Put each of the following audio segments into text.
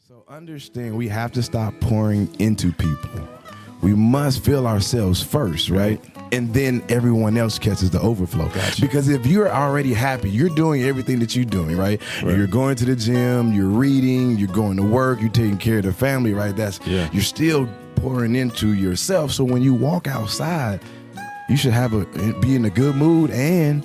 So understand, we have to stop pouring into people. We must fill ourselves first, right? And then everyone else catches the overflow. Gotcha. Because if you're already happy, you're doing everything that you're doing, right? You're going to the gym, you're reading, you're going to work, you're taking care of the family, right? You're still pouring into yourself. So when you walk outside, you should be in a good mood, and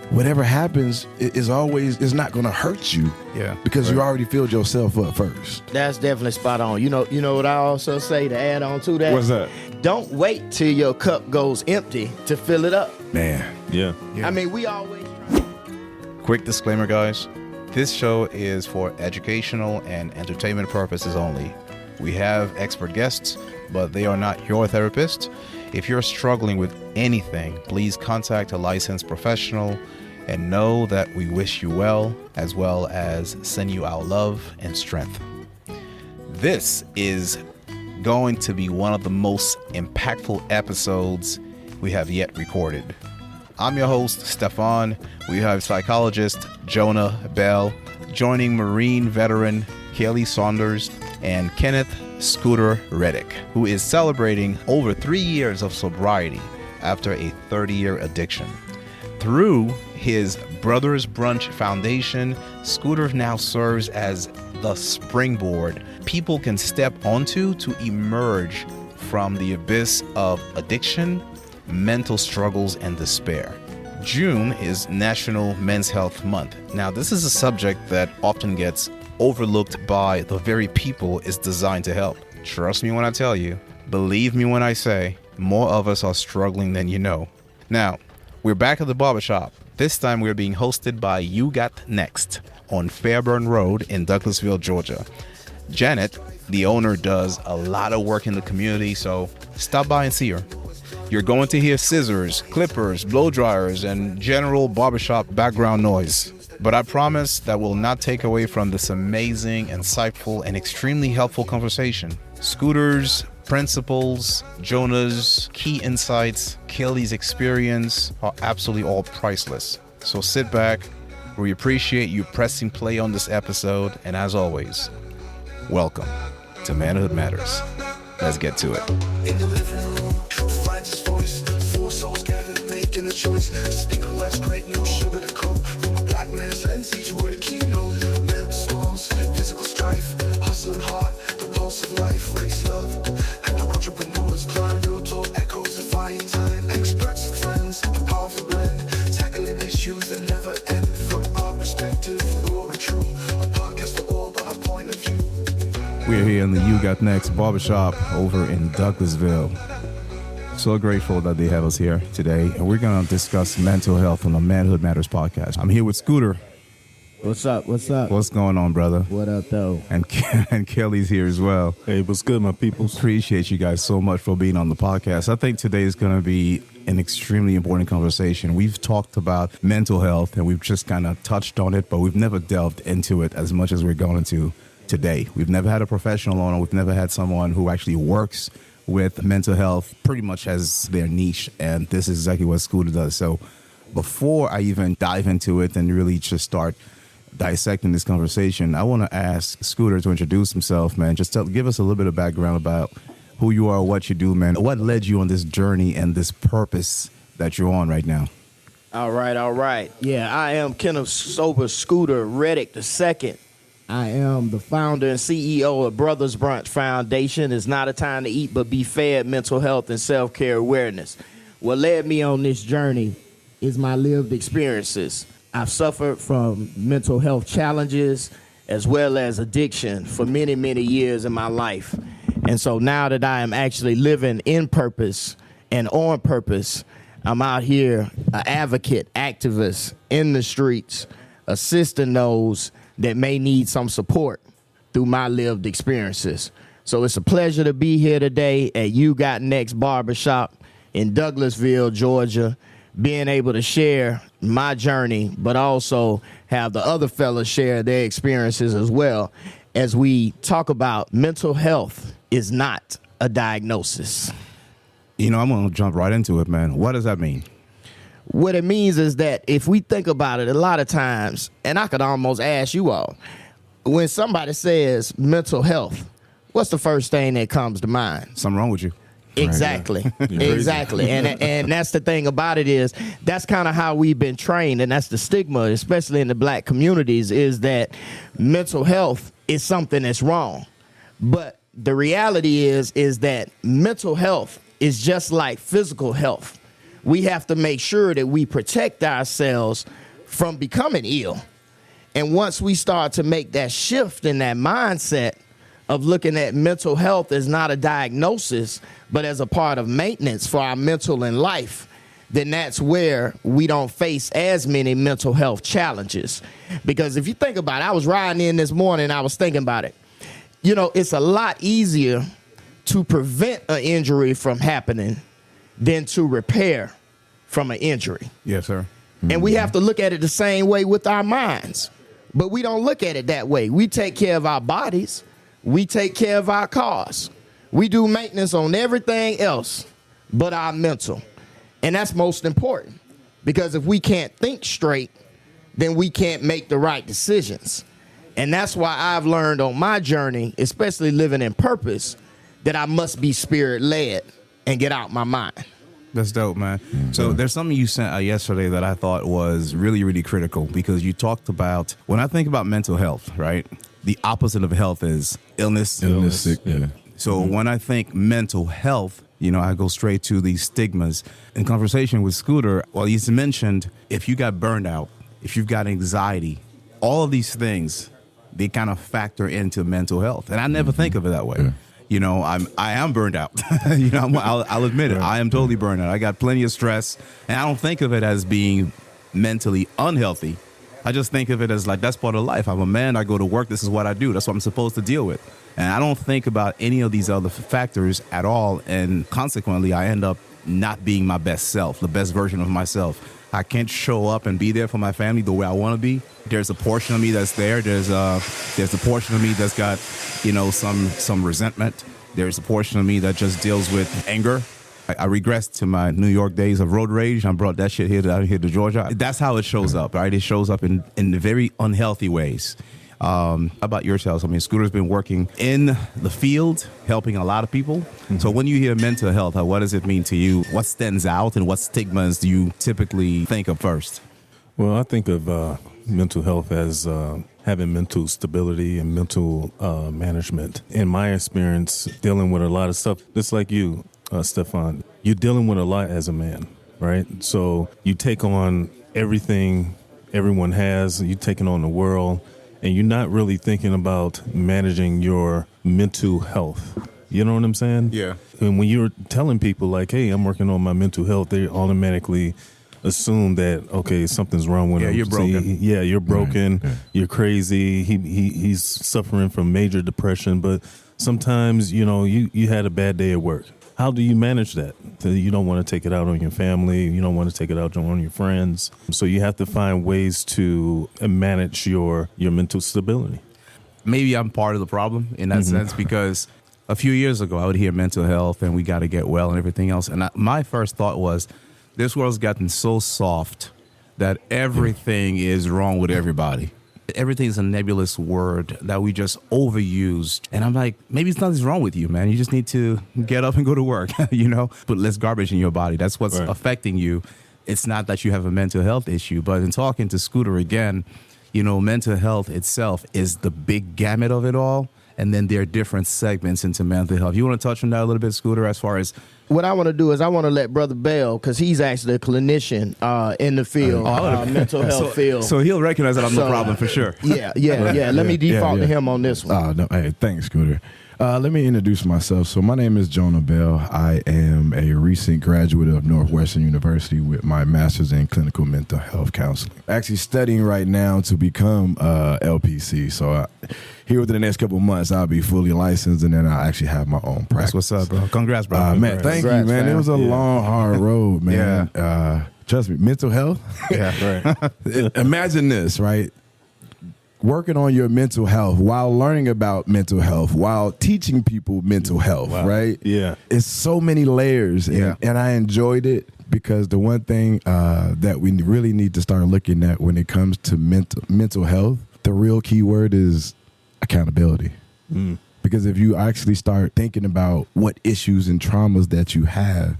whatever happens is not going to hurt you. Yeah. Because you already filled yourself up first. That's definitely spot on. You know what I also say to add on to that? What's that? Don't wait till your cup goes empty to fill it up. Man. Yeah. I mean, we always Quick disclaimer, guys. This show is for educational and entertainment purposes only. We have expert guests, but they are not your therapist. If you're struggling with anything, please contact a licensed professional and know that we wish you well as send you our love and strength. This is going to be one of the most impactful episodes we have yet recorded. I'm your host, Stefan. We have psychologist Jonah Bell, joining Marine veteran Kelley Saunders and Kenneth Scooter Reddick, who is celebrating over 3 years of sobriety after a 30-year addiction. Through his Brothers Brunch Foundation, Scooter now serves as the springboard people can step onto to emerge from the abyss of addiction, mental struggles, and despair. June is National Men's Health Month. Now, this is a subject that often gets overlooked by the very people it's designed to help. Trust me when I tell you, believe me when I say, more of us are struggling than you know. Now, we're back at the barbershop. This time we're being hosted by U Got Next on Fairburn Road in Douglasville, Georgia. Janet, the owner, does a lot of work in the community, so stop by and see her. You're going to hear scissors, clippers, blow dryers, and general barbershop background noise. But I promise that will not take away from this amazing, insightful, and extremely helpful conversation. Scooter's principles, Jonah's key insights, Kelley's experience are absolutely all priceless. So sit back. We appreciate you pressing play on this episode. And as always, welcome to Manhood Matters. Let's get to it. In the living room, truth finds its voice. 4 souls gathered, making a choice. Speak of life's great, no sugar to cope. From a black man's lens, each word a keynote. Mental storms, physical strife, hustle and heart, the pulse of life, race love. And the entrepreneurs climb real tall echoes of fire time. Experts and friends, a powerful blend, tackling issues that never end. From our perspective, raw and true. A podcast for all, but our point of view. We're here in the U Got Next Barbershop over in Douglasville. So grateful that they have us here today, and we're going to discuss mental health on the Manhood Matters podcast. I'm here with Scooter. What's up? What's up? What's going on, brother? What up, though? And Kelley's here as well. Hey, what's good, my people? Appreciate you guys so much for being on the podcast. I think today is going to be an extremely important conversation. We've talked about mental health, and we've just kind of touched on it, but we've never delved into it as much as we're going to today. We've never had a professional on, we've never had someone who actually works with mental health pretty much as their niche, and this is exactly what Scooter does. So before I even dive into it and really just start dissecting this conversation, I want to ask Scooter to introduce himself, man. Just give us a little bit of background about who you are, what you do, man. What led you on this journey and this purpose that you're on right now? All right. Yeah, I am Kenneth Scooter Reddick II. I am the founder and CEO of Brothers Brunch Foundation. It's not a time to eat but be fed, mental health and self-care awareness. What led me on this journey is my lived experiences. I've suffered from mental health challenges as well as addiction for many, many years in my life. And so now that I am actually living in purpose and on purpose, I'm out here, an advocate, activist in the streets, assisting those that may need some support through my lived experiences. So it's a pleasure to be here today at U Got Next Barbershop in Douglasville, Georgia, being able to share my journey, but also have the other fellas share their experiences as well as we talk about mental health is not a diagnosis. You know, I'm going to jump right into it, man. What does that mean? What it means is that if we think about it a lot of times, and I could almost ask you all, when somebody says mental health, what's the first thing that comes to mind? Something wrong with you. Exactly. Exactly. And that's the thing about it is that's kind of how we've been trained, and that's the stigma, especially in the black communities, is that mental health is something that's wrong. But the reality is that mental health is just like physical health. We have to make sure that we protect ourselves from becoming ill. And once we start to make that shift in that mindset of looking at mental health as not a diagnosis, but as a part of maintenance for our mental and life, then that's where we don't face as many mental health challenges. Because if you think about it, I was riding in this morning, I was thinking about it. You know, it's a lot easier to prevent an injury from happening than to repair from an injury. Yes, sir. And we have to look at it the same way with our minds. But we don't look at it that way. We take care of our bodies. We take care of our cars. We do maintenance on everything else but our mental. And that's most important. Because if we can't think straight, then we can't make the right decisions. And that's why I've learned on my journey, especially living in purpose, that I must be spirit-led and get out my mind. That's dope, man. So there's something you sent yesterday that I thought was really, really critical, because you talked about, when I think about mental health, right, the opposite of health is illness. Sick, yeah. So when I think mental health, you know, I go straight to these stigmas. In conversation with Scooter, well, he's mentioned if you got burned out, if you've got anxiety, all of these things, they kind of factor into mental health. And I never think of it that way. Yeah. You know, I am burned out. You know, I'll admit it. I am totally burned out. I got plenty of stress, and I don't think of it as being mentally unhealthy. I just think of it as like, that's part of life. I'm a man. I go to work. This is what I do. That's what I'm supposed to deal with. And I don't think about any of these other factors at all. And consequently, I end up not being my best self, the best version of myself. I can't show up and be there for my family the way I want to be. There's a portion of me that's there. There's a portion of me that's got, you know, some resentment. There's a portion of me that just deals with anger. I regress to my New York days of road rage. I brought that shit out here to Georgia. That's how it shows up, right? It shows up in very unhealthy ways. How about yourselves? I mean, Scooter's been working in the field, helping a lot of people. Mm-hmm. So when you hear mental health, what does it mean to you? What stands out, and what stigmas do you typically think of first? Well, I think of mental health as having mental stability and mental management. In my experience, dealing with a lot of stuff, just like you, Stefan, you're dealing with a lot as a man, right? So you take on everything everyone has, you're taking on the world, and you're not really thinking about managing your mental health. You know what I'm saying? Yeah. And when you're telling people like, hey, I'm working on my mental health, they automatically assume that, okay, something's wrong with him. You're broken. You're broken. Right. Yeah. You're crazy. He's suffering from major depression. But sometimes, you know, you had a bad day at work. How do you manage that? You don't want to take it out on your family. You don't want to take it out on your friends. So you have to find ways to manage your mental stability. Maybe I'm part of the problem in that sense, because a few years ago I would hear mental health and we got to get well and everything else. And my first thought was, this world's gotten so soft that everything is wrong with everybody. Everything's a nebulous word that we just overused. And I'm like, maybe nothing's wrong with you, man. You just need to get up and go to work, you know? Put less garbage in your body. That's what's affecting you. It's not that you have a mental health issue. But in talking to Scooter again, you know, mental health itself is the big gamut of it all. And then there are different segments into mental health. You want to touch on that a little bit, Scooter, as far as... What I want to do is I want to let Brother Bell, because he's actually a clinician in the field, mental health field. So he'll recognize that I'm the problem for sure. Yeah. Let me default to him on this one. No, hey, thanks, Scooter. Let me introduce myself. So my name is Jonah Bell. I am a recent graduate of Northwestern University with my master's in clinical mental health counseling. Actually studying right now to become LPC. So here within the next couple of months, I'll be fully licensed, and then I'll actually have my own practice. That's what's up, bro. Congrats, bro. Man, thank you, man. Fam. It was a long, hard road, man. Trust me, mental health. Yeah, right. Imagine this, right? Working on your mental health while learning about mental health, while teaching people mental health, right? Yeah. It's so many layers, and I enjoyed it, because the one thing that we really need to start looking at when it comes to mental health, the real key word is accountability. Because if you actually start thinking about what issues and traumas that you have,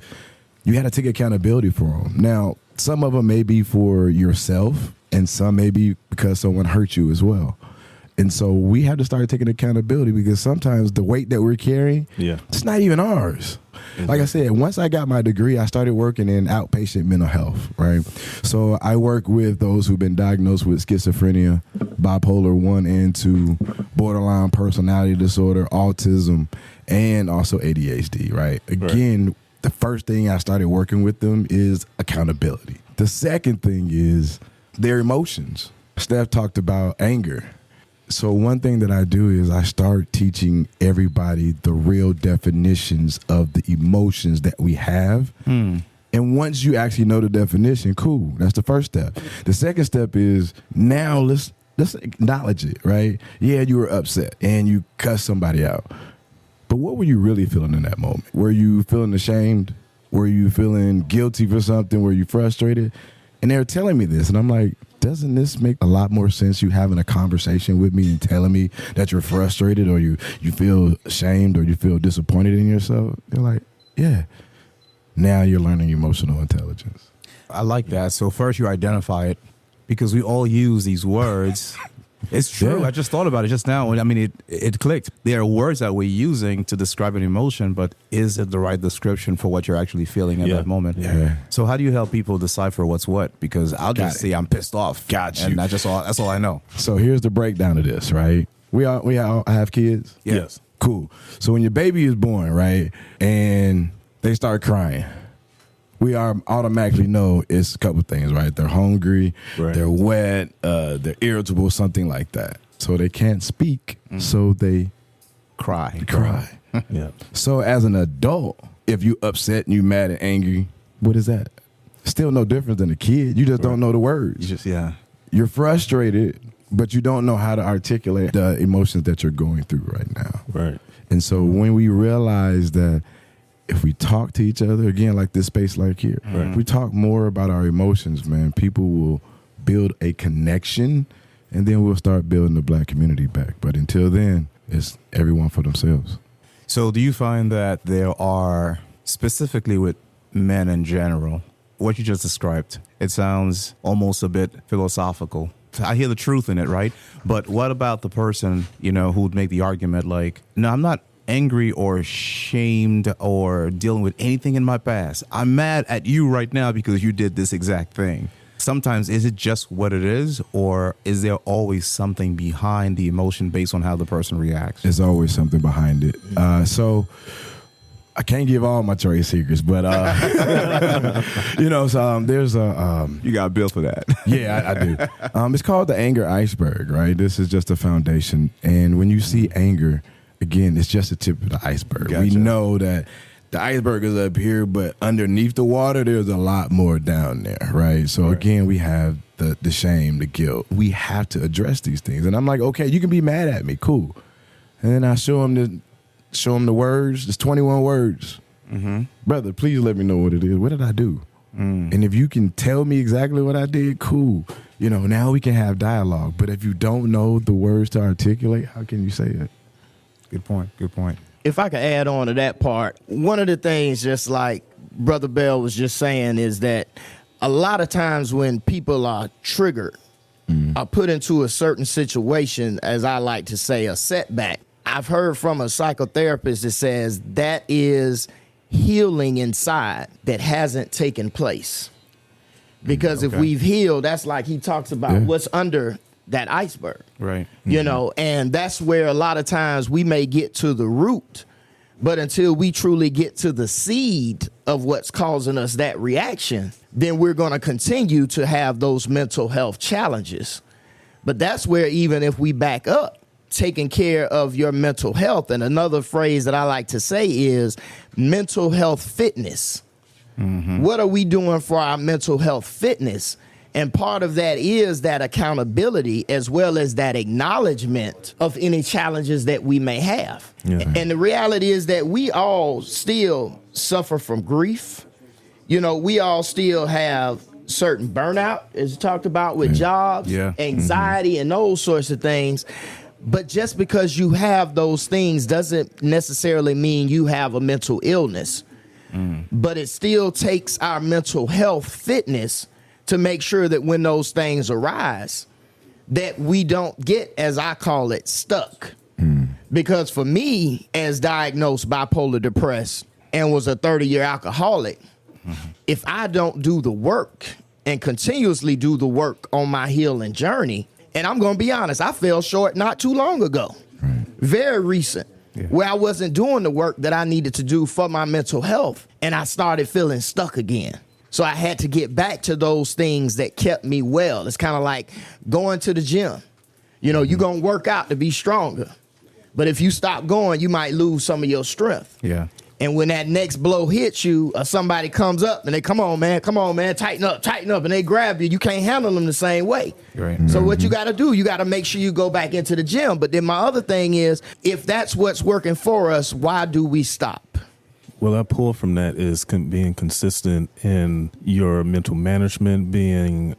you got to take accountability for them. Now, some of them may be for yourself, and some may be because someone hurt you as well. And so we have to start taking accountability, because sometimes the weight that we're carrying, it's not even ours. Like I said, once I got my degree, I started working in outpatient mental health, right? So I work with those who've been diagnosed with schizophrenia, bipolar 1 and 2, borderline personality disorder, autism, and also ADHD, right? Again, the first thing I started working with them is accountability. The second thing is their emotions. Steph talked about anger. So one thing that I do is I start teaching everybody the real definitions of the emotions that we have. And once you actually know the definition, cool. That's the first step. The second step is now let's acknowledge it, right? Yeah, you were upset and you cussed somebody out. But what were you really feeling in that moment? Were you feeling ashamed? Were you feeling guilty for something? Were you frustrated? And they were telling me this, and I'm like, doesn't this make a lot more sense, you having a conversation with me and telling me that you're frustrated, or you feel ashamed, or you feel disappointed in yourself? They're like, yeah. Now you're learning emotional intelligence. I like that. So first you identify it, because we all use these words. It's true. Yeah. I just thought about it just now. I mean, it clicked. There are words that we're using to describe an emotion, but is it the right description for what you're actually feeling at that moment? Yeah. So how do you help people decipher what's what? Because I'll just say I'm pissed off. Got you. And that's all I know. So here's the breakdown of this, right? We all have kids? Yes. Cool. So when your baby is born, right, and they start crying, we automatically know it's a couple things, right? They're hungry, they're wet, they're irritable, something like that. So they can't speak, so they cry. Yeah. So as an adult, if you upset and you mad and angry, what is that? Still no different than a kid. You just don't know the words. You're frustrated, but you don't know how to articulate the emotions that you're going through right now. Right. And so when we realize that if we talk to each other, again, like this space like here, if we talk more about our emotions, man, people will build a connection, and then we'll start building the Black community back. But until then, it's everyone for themselves. So do you find that there are, specifically with men in general, what you just described, it sounds almost a bit philosophical. I hear the truth in it, right? But what about the person, who would make the argument like, no, I'm not angry or ashamed or dealing with anything in my past. I'm mad at you right now because you did this exact thing. Sometimes is it just what it is, or is there always something behind the emotion based on how the person reacts? There's always something behind it. So I can't give all my trade secrets, but there's a You got a bill for that. Yeah, I do. It's called the anger iceberg, right? This is just a foundation, and when you see anger, again, it's just the tip of the iceberg. Gotcha. We know that the iceberg is up here, but underneath the water, there's a lot more down there, right? So again, we have the shame, the guilt. We have to address these things. And I'm like, okay, you can be mad at me, cool. And then I show them the words. There's 21 words. Brother, please let me know what it is. What did I do? And if you can tell me exactly what I did, cool. Now we can have dialogue. But if you don't know the words to articulate, how can you say it? Good point. If I could add on to that part, one of the things, just like Brother Bell was just saying, is that a lot of times when people are triggered, are put into a certain situation, as I like to say, a setback, I've heard from a psychotherapist that says that is healing inside that hasn't taken place. Because if we've healed, that's like he talks about what's under that iceberg. Right. And that's where a lot of times we may get to the root, but until we truly get to the seed of what's causing us that reaction, then we're going to continue to have those mental health challenges. But that's where, even if we back up, taking care of your mental health, and another phrase that I like to say is mental health fitness. What are we doing for our mental health fitness? And part of that is that accountability, as well as that acknowledgement of any challenges that we may have. And the reality is that we all still suffer from grief. We all still have certain burnout, as you talked about with jobs, anxiety, and those sorts of things. But just because you have those things doesn't necessarily mean you have a mental illness. But it still takes our mental health fitness to make sure that when those things arise, that we don't get, as I call it, stuck. Because for me, as diagnosed bipolar depressed and was a 30-year alcoholic, if I don't do the work and continuously do the work on my healing journey, and I'm going to be honest, I fell short not too long ago, very recent, where I wasn't doing the work that I needed to do for my mental health, and I started feeling stuck again. So I had to get back to those things that kept me well. It's kind of like going to the gym. You know, you're going to work out to be stronger. But if you stop going, you might lose some of your strength. Yeah. And when that next blow hits you, or somebody comes up and they, come on, man, tighten up, and they grab you, you can't handle them the same way. Right. So what you got to do, you got to make sure you go back into the gym. But then my other thing is, if that's what's working for us, why do we stop? Well, I pull from that is being consistent in your mental management, being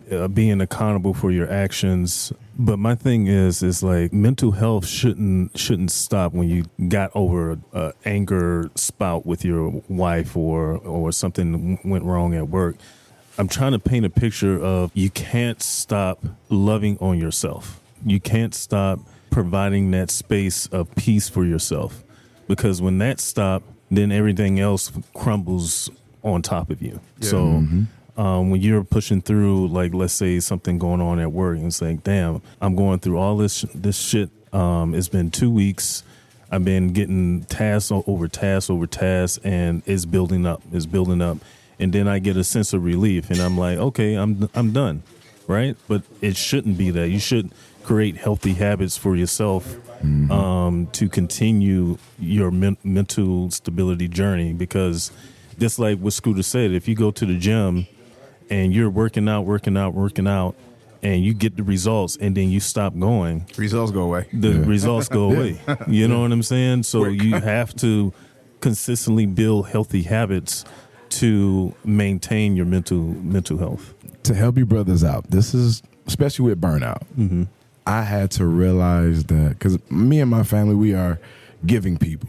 accountable for your actions. But my thing is like mental health shouldn't stop when you got over a anger spout with your wife or something went wrong at work. I'm trying to paint a picture of you can't stop loving on yourself. You can't stop providing that space of peace for yourself, because when that stops, then everything else crumbles on top of you. Yeah. So when you're pushing through, like, let's say something going on at work, and it's like, damn, I'm going through all this shit. It's been 2 weeks. I've been getting task over task, and it's building up. And then I get a sense of relief, and I'm like, okay, I'm done, right? But it shouldn't be that. You should create healthy habits for yourself to continue your mental stability journey, because just like what Scooter said, if you go to the gym and you're working out, and you get the results and then you stop going, Results go away. the results go away. You know what I'm saying? So you have to consistently build healthy habits to maintain your mental health. To help you brothers out, this is especially with burnout. I had to realize that, because me and my family, we are giving people.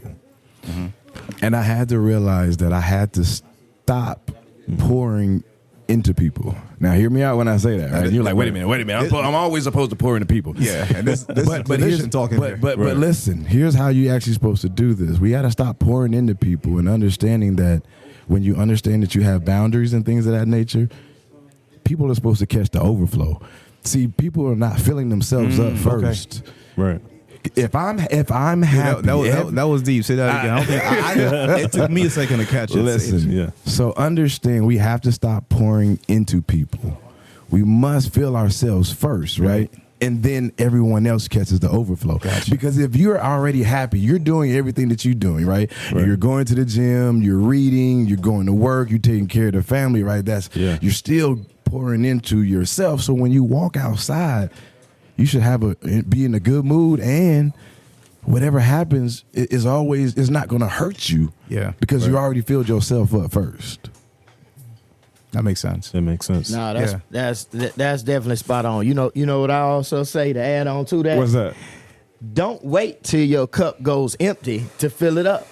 And I had to realize that I had to stop pouring into people. Now, hear me out when I say that, right? And you're like, wait a minute. I'm always supposed to pour into people. Yeah, and this is clinician talking here. But listen, here's how you actually supposed to do this. We got to stop pouring into people and understanding that when you understand that you have boundaries and things of that nature, people are supposed to catch the overflow. See, people are not filling themselves up first. Okay. Right. If I'm happy, that was deep. Say that again. I don't think it took me a second to catch it. Listen, so understand, we have to stop pouring into people. We must fill ourselves first, right? And then everyone else catches the overflow. Gotcha. Because if you're already happy, you're doing everything that you're doing, right? You're going to the gym, you're reading, you're going to work, you're taking care of the family, right? You're still pouring into yourself. So when you walk outside, you should be in a good mood, and whatever happens is not going to hurt you. Yeah, because you already filled yourself up first. That makes sense. That makes sense. No, that's definitely spot on. You know what I also say to add on to that? What's that? Don't wait till your cup goes empty to fill it up.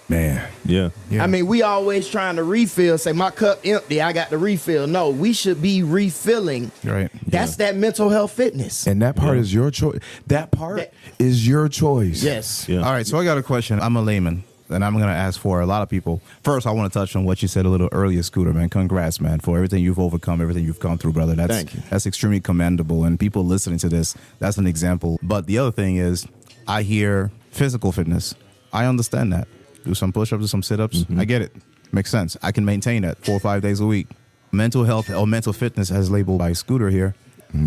Man. Yeah. I mean, we always trying to refill, say my cup empty, I got to refill. No, we should be refilling. Right. That's that mental health fitness. And that part is your choice. That part is your choice. Yes. Yeah. All right, so I got a question. I'm a layman, and I'm going to ask for a lot of people. First, I want to touch on what you said a little earlier, Scooter, man. Congrats, man, for everything you've overcome, everything you've gone through, brother. Thank you. That's extremely commendable, and people listening to this, that's an example. But the other thing is, I hear physical fitness. I understand that. Do some push-ups, do some sit-ups. I get it. Makes sense. I can maintain that 4 or 5 days a week. Mental health or mental fitness, as labeled by Scooter here.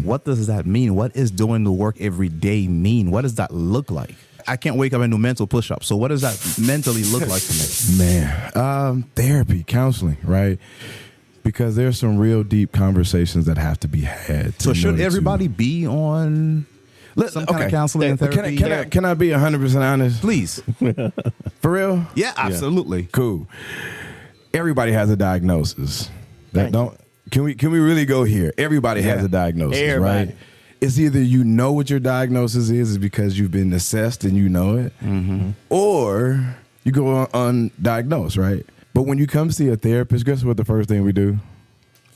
What does that mean? What is doing the work every day mean? What does that look like? I can't wake up and do mental push-ups. So what does that mentally look like to me? Man, therapy, counseling, right? Because there's some real deep conversations that have to be had. So should everybody be on some kind of counseling and therapy? Can I be 100% honest? Please. For real? Yeah, absolutely. Cool. Everybody has a diagnosis. Can we really go here? Everybody has a diagnosis, right? it's either you know what your diagnosis is because you've been assessed and you know it, or you go undiagnosed, right? But when you come see a therapist, guess what the first thing we do?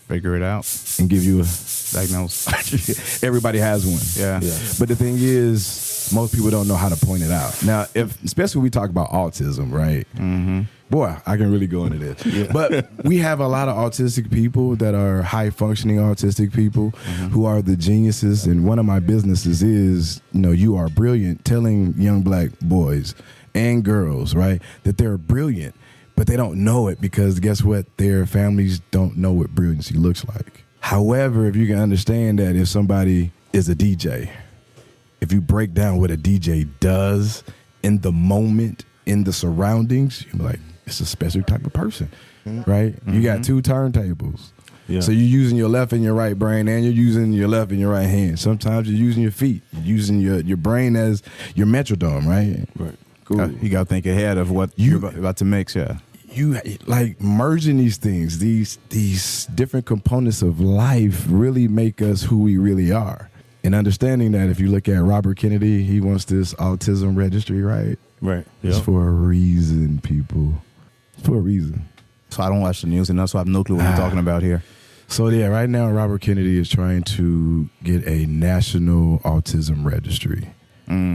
Figure it out and give you a diagnosis. Everybody has one. Yeah. But the thing is, most people don't know how to point it out. Now, especially when we talk about autism, right? Boy, I can really go into this. Yeah. But we have a lot of autistic people that are high-functioning autistic people who are the geniuses. And one of my businesses is, you are brilliant, telling young black boys and girls, right, that they're brilliant. But they don't know it because guess what? Their families don't know what brilliancy looks like. However, if you can understand that if somebody is a DJ, if you break down what a DJ does in the moment, in the surroundings, you're like, it's a special type of person, right? You got two turntables. Yeah. So you're using your left and your right brain, and you're using your left and your right hand. Sometimes you're using your feet. You're using your brain as your metrodome, right? Right. Cool. You got to think ahead of what you're about to mix, yeah. You like merging these things, these different components of life really make us who we really are. And understanding that if you look at Robert Kennedy, he wants this autism registry, right? Right. It's for a reason, people. It's for a reason. So I don't watch the news enough, so I have no clue what you're talking about here. So yeah, right now Robert Kennedy is trying to get a national autism registry.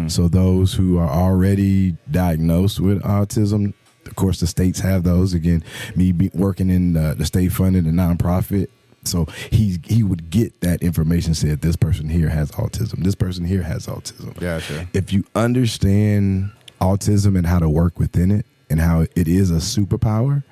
So those who are already diagnosed with autism, of course, the states have those. Again, me working in the state-funded and nonprofit, so he would get that information. Said this person here has autism. This person here has autism. Yeah, sure. If you understand autism and how to work within it, and how it is a superpower.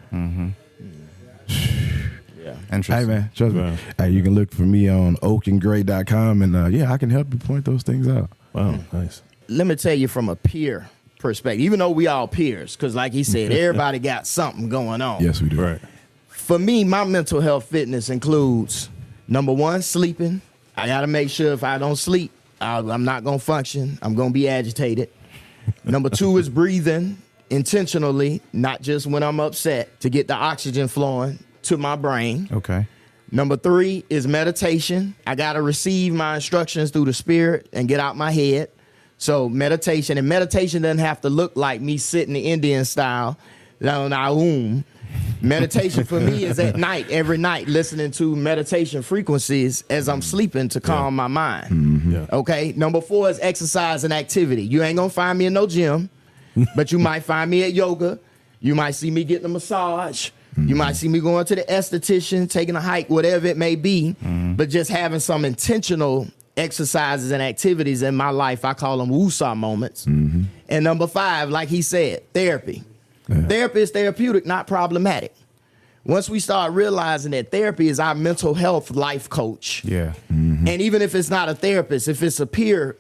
Yeah, interesting. Hey man, trust me. Hey, you can look for me on oakandgray.com, and I can help you point those things out. Wow, nice. Let me tell you from a peer perspective, even though we all peers, because like he said, everybody got something going on. Yes, we do. Right. For me, my mental health fitness includes, number one, sleeping. I got to make sure if I don't sleep, I'm not going to function. I'm going to be agitated. Number two is breathing intentionally, not just when I'm upset, to get the oxygen flowing to my brain. Okay. Number three is meditation. I got to receive my instructions through the spirit and get out my head. So meditation, and meditation doesn't have to look like me sitting the Indian style. Meditation for me is at night, every night, listening to meditation frequencies as I'm sleeping to calm my mind. Yeah. Okay. Number four is exercise and activity. You ain't going to find me in no gym, but you might find me at yoga. You might see me getting a massage. You might see me going to the esthetician, taking a hike, whatever it may be, but just having some intentional exercises and activities in my life. I call them woosah moments. And number five, like he said, therapy. Yeah. Therapy is therapeutic, not problematic. Once we start realizing that therapy is our mental health life coach. Yeah. And even if it's not a therapist, if it's a peer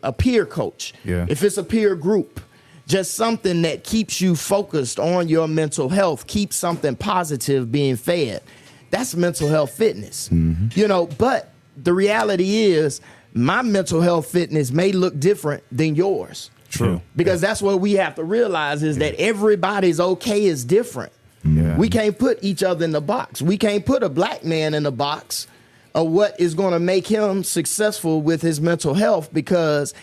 coach, if it's a peer group, just something that keeps you focused on your mental health, keeps something positive being fed. That's mental health fitness. But the reality is my mental health fitness may look different than yours. True. Because that's what we have to realize is that everybody's okay is different. Yeah. We can't put each other in the box. We can't put a black man in the box of what is going to make him successful with his mental health, because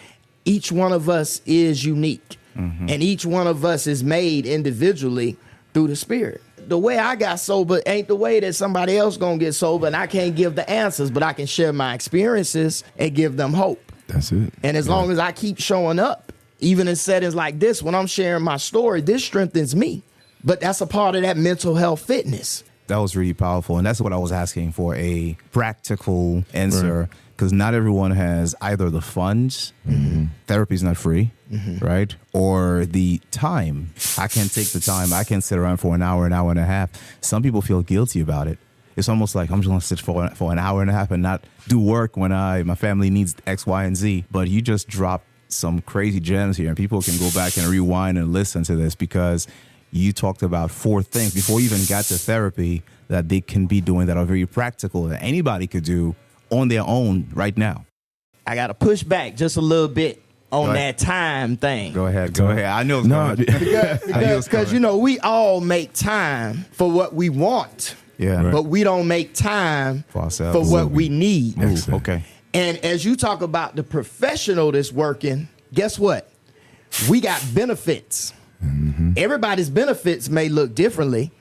each one of us is unique. And each one of us is made individually through the spirit. The way I got sober ain't the way that somebody else gonna get sober, and I can't give the answers, but I can share my experiences and give them hope. That's it. And as long as I keep showing up, even in settings like this, when I'm sharing my story, this strengthens me. But that's a part of that mental health fitness. That was really powerful. And that's what I was asking for, a practical answer. Because not everyone has either the funds, therapy is not free, right? Or the time. I can't take the time. I can't sit around for an hour and a half. Some people feel guilty about it. It's almost like I'm just going to sit for an hour and a half and not do work when my family needs X, Y, and Z. But you just dropped some crazy gems here, and people can go back and rewind and listen to this, because you talked about 4 things before you even got to therapy that they can be doing that are very practical that anybody could do on their own right now. I got to push back just a little bit on that time thing. Go ahead. I know it's coming. Because we all make time for what we want. Yeah. But we don't make time for ourselves, for what we need. Okay. And as you talk about the professional that's working, guess what? We got benefits. Mm-hmm. Everybody's benefits may look differently,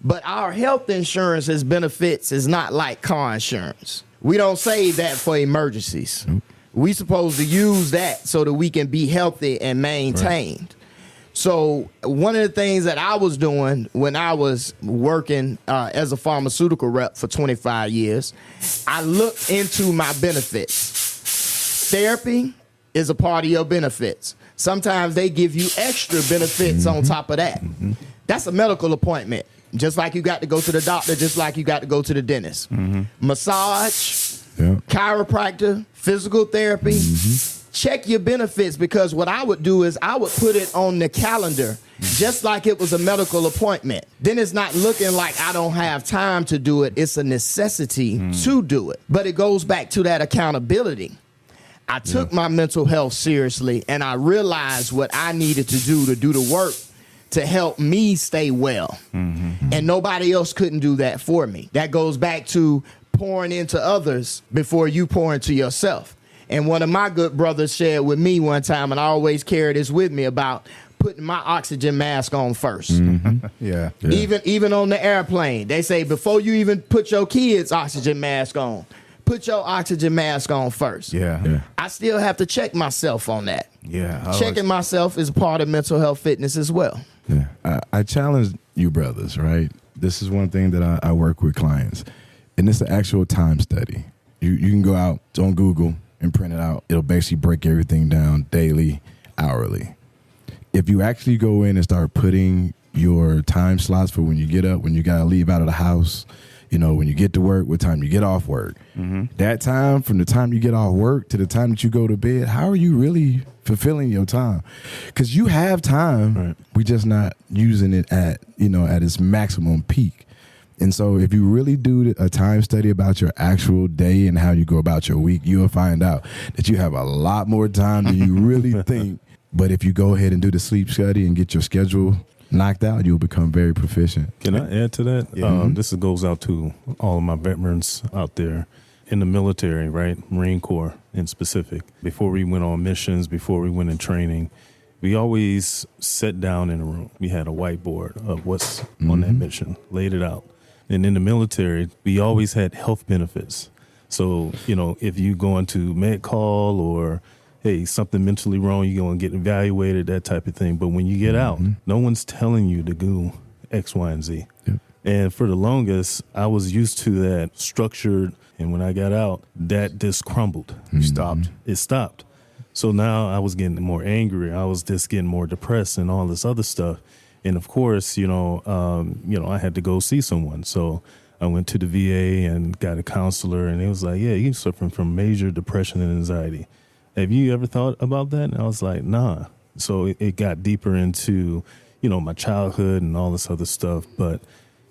but our health insurance as benefits is not like car insurance. We don't save that for emergencies. Nope. We supposed to use that so that we can be healthy and maintained. Right. So one of the things that I was doing when I was working as a pharmaceutical rep for 25 years, I looked into my benefits. Therapy is a part of your benefits. Sometimes they give you extra benefits on top of that. Mm-hmm. That's a medical appointment. Just like you got to go to the doctor, just like you got to go to the dentist. Mm-hmm. Massage, chiropractor, physical therapy. Mm-hmm. Check your benefits, because what I would do is I would put it on the calendar just like it was a medical appointment. Then it's not looking like I don't have time to do it. It's a necessity to do it. But it goes back to that accountability. I took my mental health seriously, and I realized what I needed to do the work to help me stay well. Mm-hmm. And nobody else couldn't do that for me. That goes back to pouring into others before you pour into yourself. And one of my good brothers shared with me one time, and I always carry this with me, about putting my oxygen mask on first. Mm-hmm. Yeah. Even on the airplane, they say before you even put your kids' oxygen mask on, put your oxygen mask on first. Yeah. I still have to check myself on that. Yeah. Checking myself is part of mental health fitness as well. Yeah. I challenge you brothers, right? This is one thing that I work with clients, and it's an actual time study. You can go out on Google and print it out. It'll basically break everything down daily, hourly. If you actually go in and start putting your time slots for when you get up, when you got to leave out of the house, when you get to work, what time you get off work, that time from the time you get off work to the time that you go to bed, how are you really fulfilling your time? Because you have time, right. We're just not using it at its maximum peak. And so if you really do a time study about your actual day and how you go about your week, you'll find out that you have a lot more time than you really think. But if you go ahead and do the sleep study and get your schedule knocked out, you'll become very proficient. Can I add to that? Yeah. This goes out to all of my veterans out there in the military, right? Marine Corps in specific. Before we went on missions, before we went in training, we always sat down in a room. We had a whiteboard of what's on that mission, laid it out. And in the military, we always had health benefits. So, if you go into med call or, hey, something mentally wrong, you're going to get evaluated, that type of thing. But when you get out, no one's telling you to do X, Y, and Z. Yep. And for the longest, I was used to that structured. And when I got out, that just crumbled. It stopped. So now I was getting more angry. I was just getting more depressed and all this other stuff. And of course, I had to go see someone. So I went to the VA and got a counselor, and it was like, yeah, you're suffering from major depression and anxiety. Have you ever thought about that? And I was like, nah. So it got deeper into, my childhood and all this other stuff. But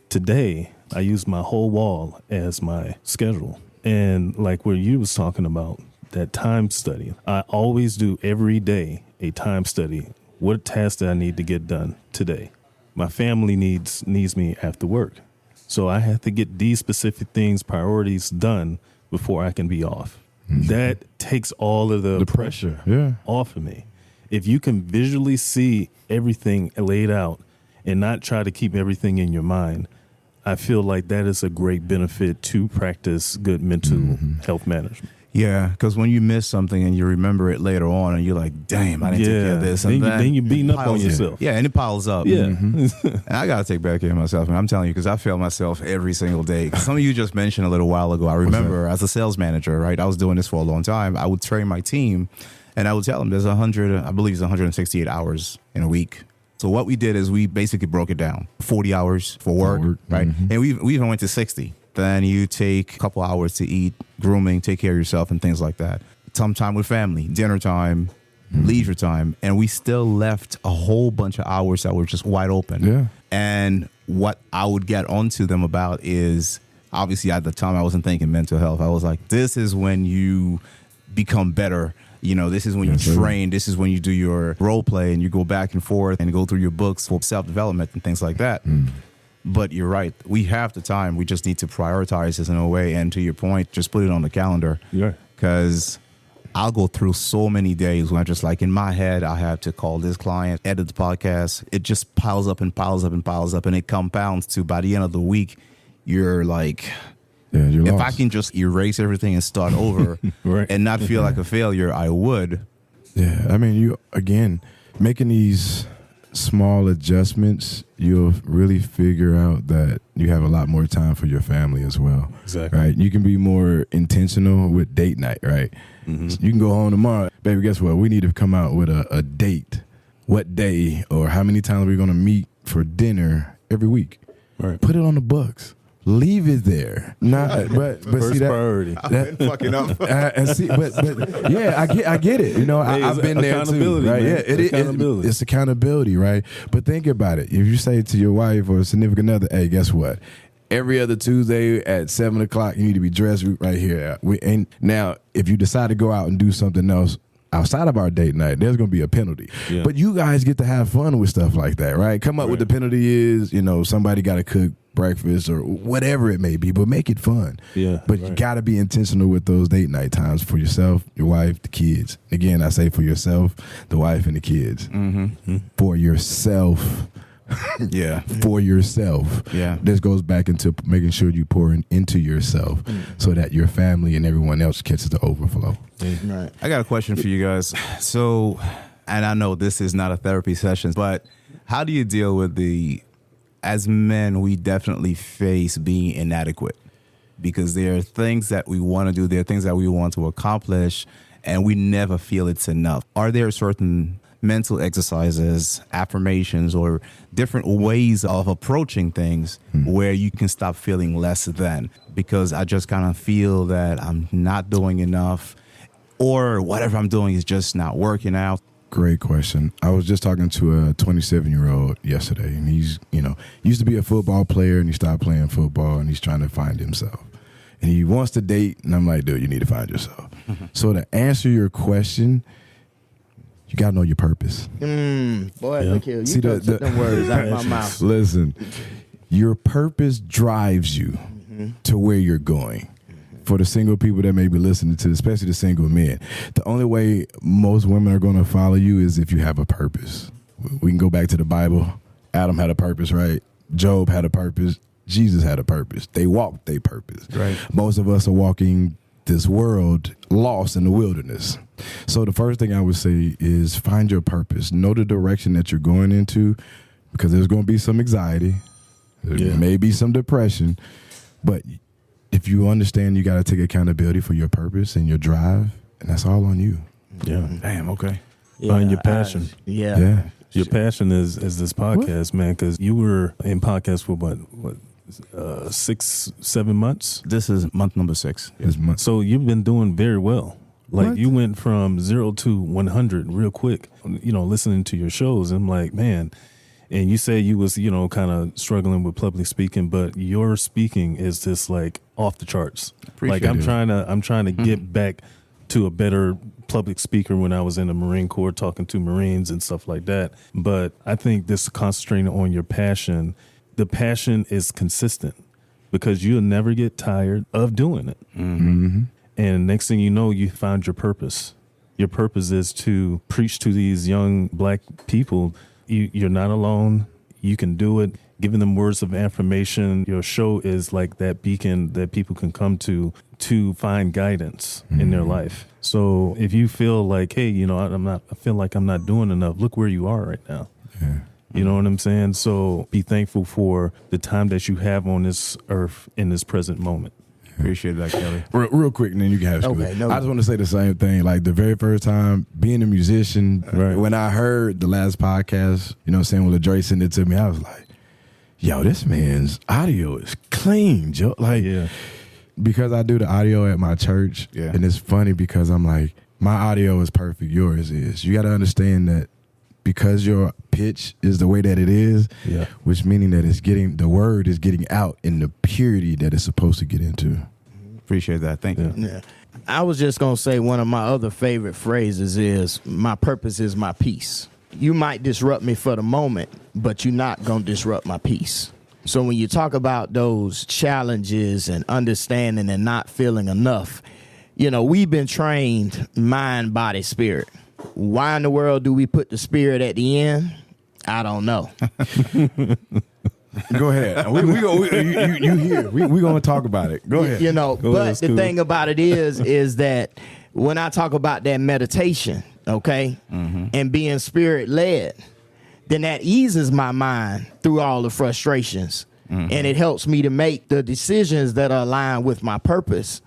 today I use my whole wall as my schedule. And like what you was talking about, that time study, I always do every day a time study. What tasks do I need to get done today? My family needs me after work. So I have to get these specific things, priorities done before I can be off. Mm-hmm. That takes all of the pressure off of me. If you can visually see everything laid out and not try to keep everything in your mind, I feel like that is a great benefit to practice good mental health management. Yeah, because when you miss something and you remember it later on and you're like, damn, I didn't take care of this. And then you're beating up on yourself. Yeah, and it piles up. Yeah. And I got to take better care of myself. And I'm telling you, because I fail myself every single day. Some of you just mentioned a little while ago, I remember as a sales manager, right? I was doing this for a long time. I would train my team and I would tell them there's 168 hours in a week. So what we did is we basically broke it down. 40 hours for work, right? And we even went to 60. Then you take a couple hours to eat, grooming, take care of yourself and things like that. Some time with family, dinner time, leisure time. And we still left a whole bunch of hours that were just wide open. Yeah. And what I would get onto them about is, obviously at the time I wasn't thinking mental health. I was like, this is when you become better. This is when you train. This is when you do your role play and you go back and forth and go through your books for self-development and things like that. But you're right. We have the time. We just need to prioritize this in a way. And to your point, just put it on the calendar. Yeah. because I'll go through so many days when I'm just like, in my head, I have to call this client, edit the podcast. It just piles up and piles up and piles up, and it compounds to, by the end of the week, you're like, you're if lost. I can just erase everything and start over Right. and not feel like a failure, I would. Yeah, I mean, you, again, making these small adjustments, you'll really figure out that you have a lot more time for your family as well. Exactly. Right? You can be more intentional with date night, right? So you can go home tomorrow. Baby, guess what? We need to come out with a date. What day or how many times we're going to meet for dinner every week. Right. Put it on the books. Leave it there. Not, but First see that, priority. That, Fucking up. and see, but yeah, I get it. You know, Hey, I've it's been there too, accountability, right? man. Yeah, Accountability. it's accountability, right? But think about it. If you say to your wife or significant other, "Hey, guess what? Every other Tuesday at 7:00, you need to be dressed right here." Now, if you decide to go out and do something else outside of our date night, there's going to be a penalty. Yeah. But you guys get to have fun with stuff like that, right? Come up with the penalty is, somebody got to cook breakfast or whatever it may be, but make it fun. Yeah, But you got to be intentional with those date night times for yourself, your wife, the kids. Again, I say for yourself, the wife, and the kids. For yourself. Yeah. For yourself. Yeah. This goes back into making sure you pour into yourself so that your family and everyone else catches the overflow. Right. I got a question for you guys. So, and I know this is not a therapy session, but how do you deal with as men, we definitely face being inadequate because there are things that we want to do, there are things that we want to accomplish, and we never feel it's enough. Are there certain mental exercises, affirmations, or different ways of approaching things where you can stop feeling less than? Because I just kind of feel that I'm not doing enough, or whatever I'm doing is just not working out. Great question. I was just talking to a 27-year-old yesterday, and he's, used to be a football player, and he stopped playing football, and he's trying to find himself. And he wants to date, and I'm like, dude, you need to find yourself. So to answer your question, you got to know your purpose. Boy, look here. You See, took them words out of my mouth. Listen, your purpose drives you to where you're going. For the single people that may be listening to, especially the single men, the only way most women are going to follow you is if you have a purpose. We can go back to the Bible. Adam had a purpose, right? Job had a purpose. Jesus had a purpose. They walked their purpose. Right. Most of us are walking this world lost in the wilderness. So the first thing I would say is find your purpose. Know the direction that you're going into, because there's going to be some anxiety. There may be some depression, but if you understand, you got to take accountability for your purpose and your drive, and that's all on you. Yeah. Damn, okay. Find your passion. Yeah. Your passion is this podcast, man, because you were in podcast for what 6-7 months? This is month number 6. So you've been doing very well. Like What? you went from 0 to 100 real quick, listening to your shows. I'm like, man, and you say you was, kind of struggling with public speaking, but your speaking is just like off the charts. Appreciate like I'm it. trying to get back to a better public speaker when I was in the Marine Corps talking to Marines and stuff like that. But I think this concentrating on your passion, the passion is consistent because you'll never get tired of doing it. And next thing you know, you found your purpose. Your purpose is to preach to these young black people. You're not alone. You can do it. Giving them words of affirmation. Your show is like that beacon that people can come to find guidance in their life. So if you feel like, hey, I feel like I'm not doing enough, look where you are right now. Yeah. You know what I'm saying? So be thankful for the time that you have on this earth in this present moment. Appreciate that, Kelley. Real quick, and then you can have school. Okay, no. I just want to say the same thing. Like the very first time being a musician, Right. when I heard the last podcast, when LaDre sent it to me, I was like, yo, this man's audio is clean, Joe. Like, because I do the audio at my church, and it's funny because I'm like, my audio is perfect, yours is. You got to understand that because your pitch is the way that it is, which meaning that the word is getting out in the purity that it's supposed to get into. Appreciate that. Thank you. Yeah. I was just going to say one of my other favorite phrases is, my purpose is my peace. You might disrupt me for the moment, but you're not going to disrupt my peace. So when you talk about those challenges and understanding and not feeling enough, we've been trained mind, body, spirit. Why in the world do we put the spirit at the end? I don't know. Go ahead. You here. We going to talk about it. Go ahead. But the thing about it is that when I talk about that meditation, okay, and being spirit led, then that eases my mind through all the frustrations. And it helps me to make the decisions that are aligned with my purpose,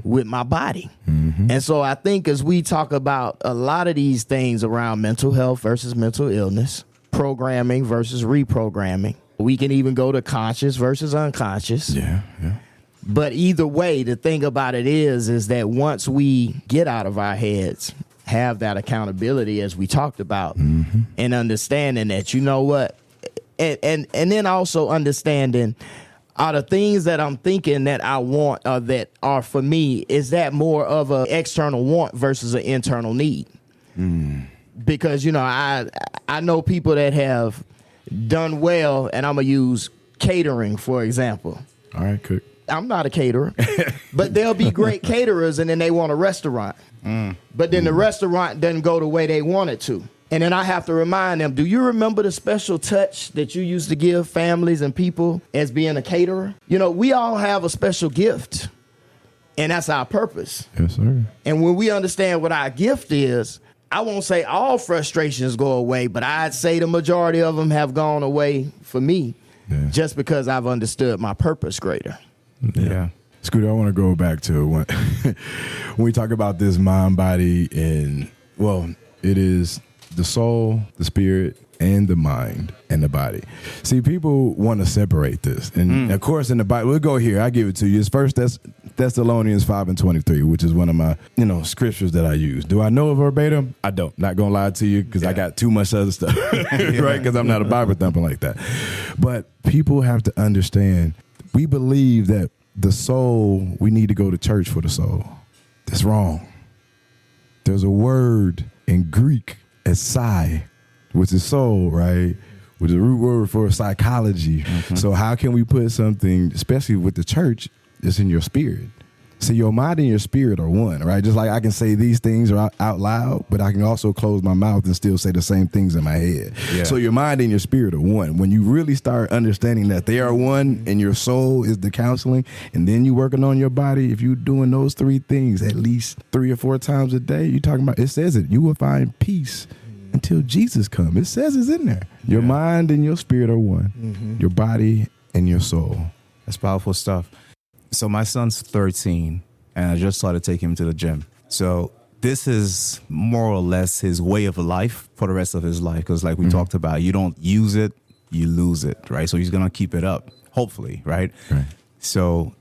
with my body. And so I think as we talk about a lot of these things around mental health versus mental illness, programming versus reprogramming, we can even go to conscious versus unconscious. Yeah. But either way, the thing about it is that once we get out of our heads, have that accountability as we talked about, and understanding that, you know what, and then also understanding, are the things that I'm thinking that I want or that are for me, is that more of an external want versus an internal need? Because, I know people that have done well, and I'm going to use catering, for example. All right, cook. I'm not a caterer, but they'll be great caterers, and then they want a restaurant. But then the restaurant doesn't go the way they want it to. And then I have to remind them, do you remember the special touch that you used to give families and people as being a caterer? We all have a special gift, and that's our purpose. Yes, sir. And when we understand what our gift is, I won't say all frustrations go away, but I'd say the majority of them have gone away for me, just because I've understood my purpose greater. Yeah. Scooter, I want to go back to when we talk about this mind, body, and, it is the soul, the spirit, and the mind and the body. See, people want to separate this. And of course, in the Bible, we'll go here. I give it to you. It's 1 Thessalonians 5:23, which is one of my, scriptures that I use. Do I know it verbatim? I don't. Not going to lie to you, because I got too much other stuff, right? Because I'm not a Bible thumper like that. But people have to understand, we believe that the soul, we need to go to church for the soul. That's wrong. There's a word in Greek, as psi, which is soul, right? Which is the root word for psychology. So how can we put something, especially with the church, that's in your spirit? See, your mind and your spirit are one, right? Just like I can say these things are out loud, but I can also close my mouth and still say the same things in my head. Yeah. So your mind and your spirit are one. When you really start understanding that they are one, and your soul is the counseling, and then you working on your body, if you're doing those three things at least 3 or 4 times a day, you're talking about, it says it, you will find peace until Jesus comes. It says it's in there. Your mind and your spirit are one. Your body and your soul. That's powerful stuff. So my son's 13, and I just started taking him to the gym. So this is more or less his way of life for the rest of his life, because like we talked about, you don't use it, you lose it, right? So he's going to keep it up, hopefully, right? So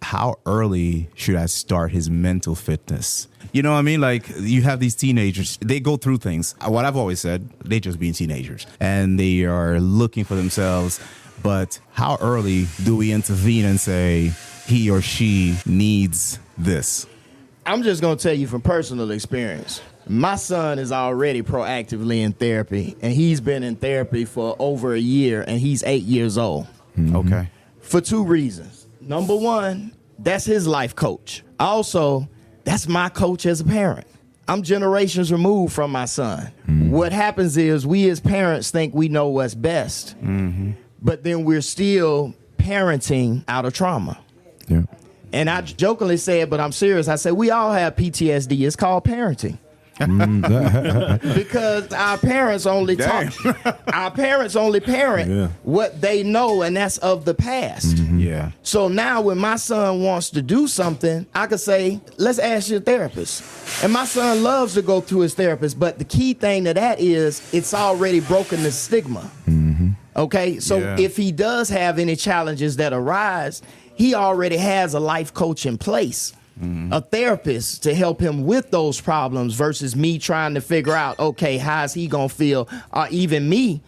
how early should I start his mental fitness? You know what I mean? Like, you have these teenagers, they go through things. What I've always said, they just being teenagers, and they are looking for themselves. But how early do we intervene and say, he or she needs this? I'm just going to tell you from personal experience. My son is already proactively in therapy, and he's been in therapy for over a year, and he's 8 years old. Okay. For 2 reasons. Number one, that's his life coach. Also, that's my coach as a parent. I'm generations removed from my son. What happens is we as parents think we know what's best, but then we're still parenting out of trauma. Yeah. And I jokingly said, but I'm serious. I said, we all have PTSD. It's called parenting. Because our parents only talk. Our parents only parent what they know, and that's of the past. Yeah. So now when my son wants to do something, I could say, let's ask your therapist. And my son loves to go to his therapist, but the key thing to that is it's already broken the stigma. Okay, so if he does have any challenges that arise, he already has a life coach in place, a therapist to help him with those problems, versus me trying to figure out, okay, how's he going to feel, or even me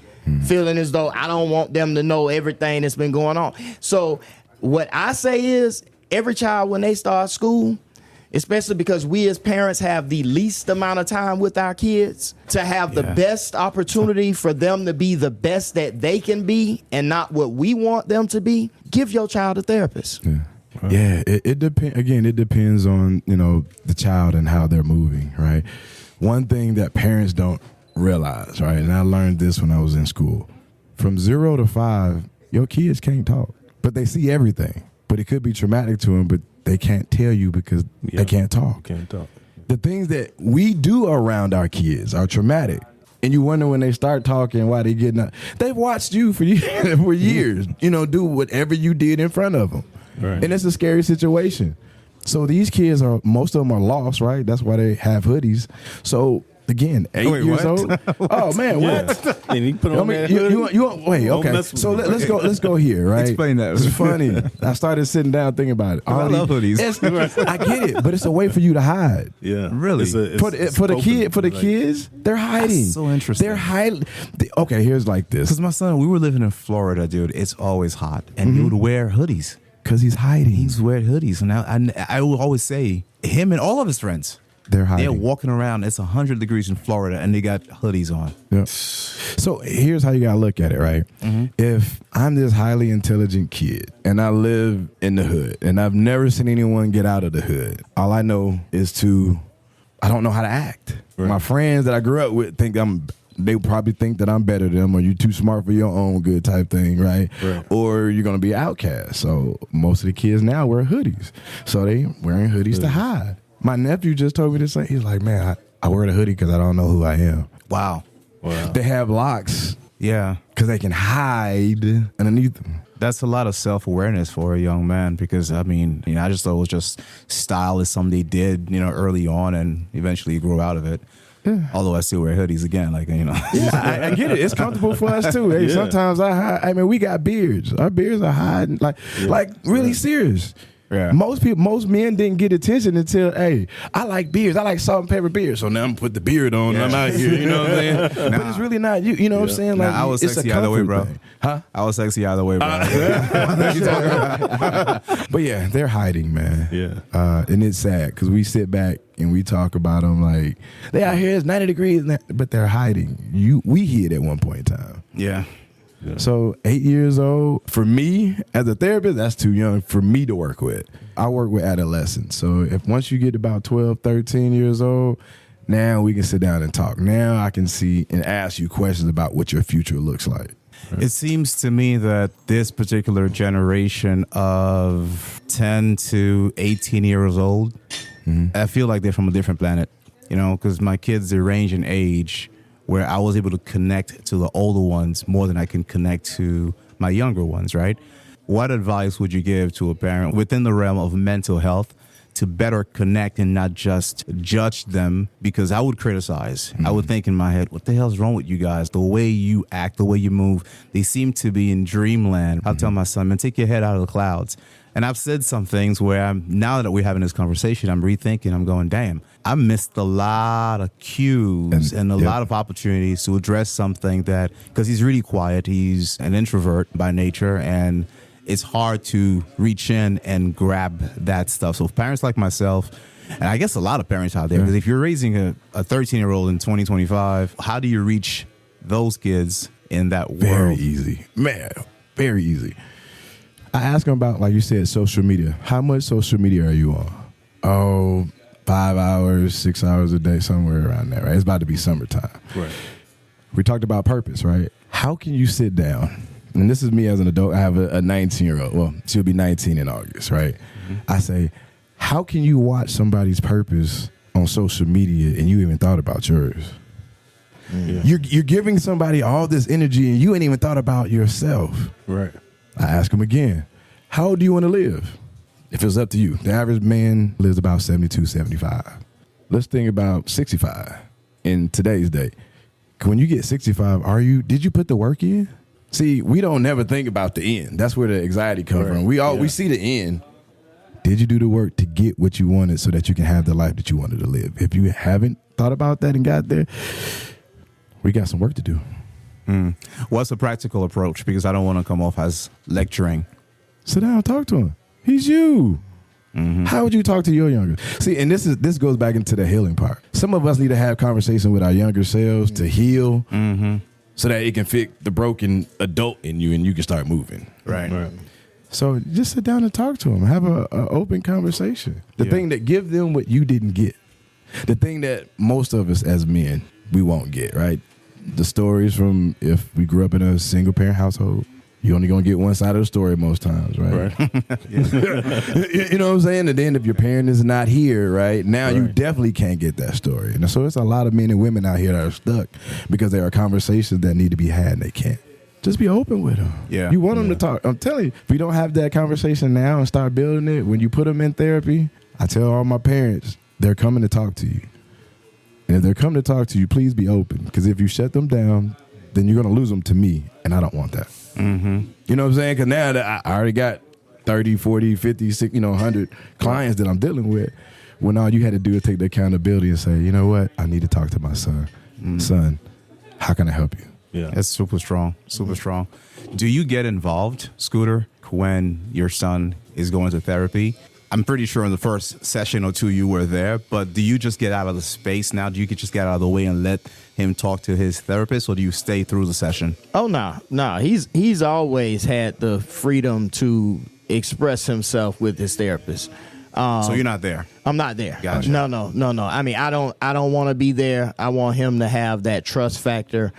feeling as though I don't want them to know everything that's been going on. So what I say is, every child, when they start school, especially because we as parents have the least amount of time with our kids, to have the best opportunity for them to be the best that they can be and not what we want them to be, give your child a therapist. Yeah, it depends. Again, it depends on, the child and how they're moving, right? One thing that parents don't realize, right, and I learned this when I was in school, from 0 to 5, your kids can't talk, but they see everything. But it could be traumatic to them, but they can't tell you because they can't talk. Can't talk. The things that we do around our kids are traumatic. And you wonder when they start talking why they getting up. They've watched you for years, do whatever you did in front of them. Right. And it's a scary situation. So these kids most of them are lost, right? That's why they have hoodies. So again, 8 years old. Oh man, what? And he put on that hoodie? You want wait, okay. So let's go here, right? Explain that. It's funny. I started sitting down thinking about it. I love hoodies. I get it, but it's a way for you to hide. Yeah, Really? For the kids, they're hiding. That's so interesting. They're hiding. Okay, here's like this. Because my son, we were living in Florida, dude. It's always hot, and he would wear hoodies. Because he's hiding. He's wearing hoodies, and I will always say him and all of his friends. They're hiding. They're walking around. It's 100 degrees in Florida, and they got hoodies on. Yeah. So here's how you gotta look at it, right? If I'm this highly intelligent kid and I live in the hood and I've never seen anyone get out of the hood, all I know is I don't know how to act. Right. My friends that I grew up with they probably think that I'm better than them, or you're too smart for your own good type thing, right? Or you're gonna be an outcast. So most of the kids now wear hoodies. So they wearing hoodies to hide. My nephew just told me this. He's like, man, I wear the hoodie because I don't know who I am. Wow. They have locks. Yeah. Because they can hide underneath them. That's a lot of self-awareness for a young man because, I just thought it was just style is something they did, early on and eventually grew out of it. Yeah. Although I still wear hoodies again, Yeah, I get it. It's comfortable for us too. Hey, sometimes I hide. We got beards. Our beards are hiding, really serious. Yeah. Most men didn't get attention until, hey, I like beards. I like salt and pepper beards. So now I'm put the beard on and I'm out here. You know what I'm saying? But it's really not you. You know what I'm saying? I was sexy either way, bro. Thing. Huh? I was sexy either way, bro. But yeah, they're hiding, man. Yeah. And it's sad because we sit back and we talk about them like they out here. It's 90 degrees, but they're hiding. We hid at one point in time. Yeah. Yeah. So 8 years old, for me as a therapist, that's too young for me to work with. I work with adolescents. So once you get about 12, 13 years old, now we can sit down and talk. Now I can see and ask you questions about what your future looks like. Right. It seems to me that this particular generation of 10 to 18 years old, I feel like they're from a different planet, because my kids, they range in age where I was able to connect to the older ones more than I can connect to my younger ones, right? What advice would you give to a parent within the realm of mental health to better connect and not just judge them? Because I would criticize. I would think in my head, what the hell's wrong with you guys? The way you act, the way you move, they seem to be in dreamland. I'll tell my son, man, take your head out of the clouds. And I've said some things where now that we're having this conversation, I'm rethinking, I'm going, damn, I missed a lot of cues and a lot of opportunities to address something that, because he's really quiet, he's an introvert by nature, and it's hard to reach in and grab that stuff. So parents like myself, and I guess a lot of parents out there, because if you're raising a 13-year-old in 2025, how do you reach those kids in that world? Very easy. Man, very easy. I ask them about, like you said, social media. How much social media are you on? 5 hours, 6 hours a day, somewhere around there, right? It's about to be summertime. Right. We talked about purpose, right? How can you sit down? And this is me as an adult. I have a 19-year-old. Well, she'll be 19 in August, right? I say, how can you watch somebody's purpose on social media and you even thought about yours? Yeah. You're giving somebody all this energy and you ain't even thought about yourself. Right. I ask him again, how old do you want to live? If it was up to you, the average man lives about 72, 75. Let's think about 65 in today's day. When you get 65, did you put the work in? See, we don't never think about the end. That's where the anxiety comes from. We see the end. Did you do the work to get what you wanted so that you can have the life that you wanted to live? If you haven't thought about that and got there, we got some work to do. What's a practical approach? Because I don't want to come off as lecturing. Sit down and talk to him. He's you. How would you talk to your younger? See, and this goes back into the healing part. Some of us need to have conversation with our younger selves to heal so that it can fit the broken adult in you and you can start moving. Right. So just sit down and talk to them. Have a open conversation. The thing that give them what you didn't get. The thing that most of us as men, we won't get, right? The stories from if we grew up in a single parent household, you're only going to get one side of the story most times, right? You know what I'm saying? And then if your parent is not here, right, now you definitely can't get that story. And so it's a lot of men and women out here that are stuck because there are conversations that need to be had and they can't. Just be open with them. Yeah. You want them to talk. I'm telling you, if you don't have that conversation now and start building it, when you put them in therapy, I tell all my parents, they're coming to talk to you. And if they're coming to talk to you, please be open. Because if you shut them down, then you're going to lose them to me. And I don't want that. Mm-hmm. You know what I'm saying? Because now that I already got 30, 40, 50, 60, 100 clients that I'm dealing with, when all you had to do is take the accountability and say, you know what? I need to talk to my son. Son, how can I help you? Yeah. That's super strong. Super strong. Do you get involved, Scooter, when your son is going to therapy? I'm pretty sure in the first session or two you were there, but do you just get out of the space now? Do you just get out of the way and let him talk to his therapist, or do you stay through the session? Oh, no. He's always had the freedom to express himself with his therapist. So you're not there? I'm not there. Gotcha. No. I mean, I don't want to be there. I want him to have that trust factor.